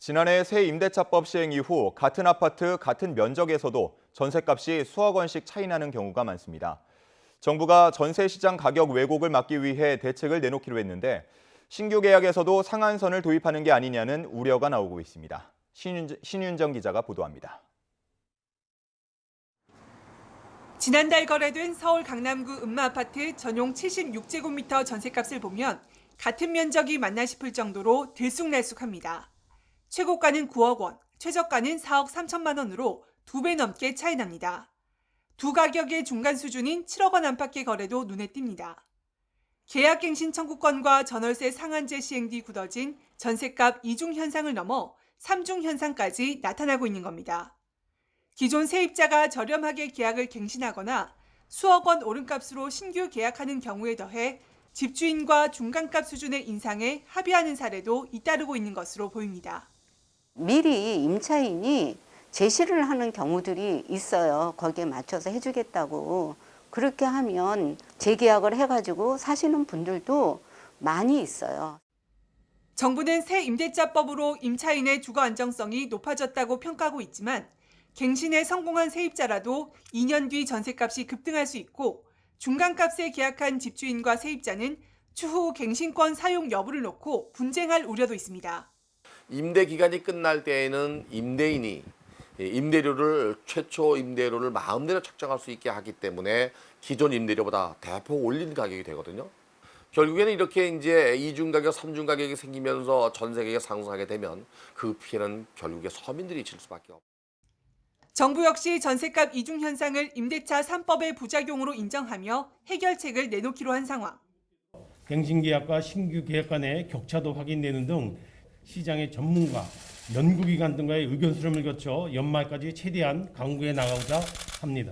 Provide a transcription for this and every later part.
지난해 새 임대차법 시행 이후 같은 아파트, 같은 면적에서도 전셋값이 수억 원씩 차이 나는 경우가 많습니다. 정부가 전세 시장 가격 왜곡을 막기 위해 대책을 내놓기로 했는데 신규 계약에서도 상한선을 도입하는 게 아니냐는 우려가 나오고 있습니다. 신윤정 기자가 보도합니다. 지난달 거래된 서울 강남구 음마아파트 전용 76제곱미터 전셋값을 보면 같은 면적이 맞나 싶을 정도로 들쑥날쑥합니다. 최고가는 9억 원, 최저가는 4억 3천만 원으로 2배 넘게 차이 납니다. 두 가격의 중간 수준인 7억 원 안팎의 거래도 눈에 띕니다. 계약갱신 청구권과 전월세 상한제 시행 뒤 굳어진 전셋값 2중 현상을 넘어 3중 현상까지 나타나고 있는 겁니다. 기존 세입자가 저렴하게 계약을 갱신하거나 수억 원 오른 값으로 신규 계약하는 경우에 더해 집주인과 중간값 수준의 인상에 합의하는 사례도 잇따르고 있는 것으로 보입니다. 미리 임차인이 제시를 하는 경우들이 있어요. 거기에 맞춰서 해주겠다고. 그렇게 하면 재계약을 해가지고 사시는 분들도 많이 있어요. 정부는 새 임대차법으로 임차인의 주거 안정성이 높아졌다고 평가하고 있지만 갱신에 성공한 세입자라도 2년 뒤 전셋값이 급등할 수 있고 중간값에 계약한 집주인과 세입자는 추후 갱신권 사용 여부를 놓고 분쟁할 우려도 있습니다. 임대 기간이 끝날 때에는 임대인이 최초 임대료를 마음대로 책정할 수 있게 하기 때문에 기존 임대료보다 대폭 올린 가격이 되거든요. 결국에는 이렇게 이제 2중 가격, 3중 가격이 생기면서 전세 가격이 상승하게 되면 그 피해는 결국에 서민들이 질 수밖에 없습니다. 정부 역시 전셋값 이중 현상을 임대차 3법의 부작용으로 인정하며 해결책을 내놓기로 한 상황. 갱신 계약과 신규 계약 간의 격차도 확인되는 등 시장의 전문가, 연구기관 등과의 의견 수렴을 거쳐 연말까지 최대한 강구해 나가고자 합니다.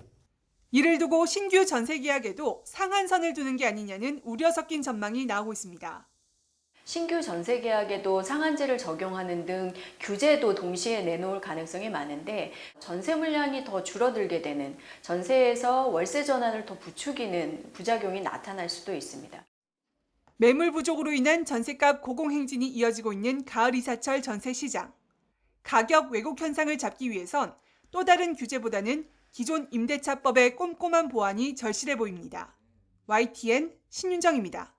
이를 두고 신규 전세 계약에도 상한선을 두는 게 아니냐는 우려 섞인 전망이 나오고 있습니다. 신규 전세 계약에도 상한제를 적용하는 등 규제도 동시에 내놓을 가능성이 많은데 전세 물량이 더 줄어들게 되는 전세에서 월세 전환을 더 부추기는 부작용이 나타날 수도 있습니다. 매물 부족으로 인한 전셋값 고공행진이 이어지고 있는 가을 이사철 전세 시장. 가격 왜곡 현상을 잡기 위해선 또 다른 규제보다는 기존 임대차법의 꼼꼼한 보완이 절실해 보입니다. YTN 신윤정입니다.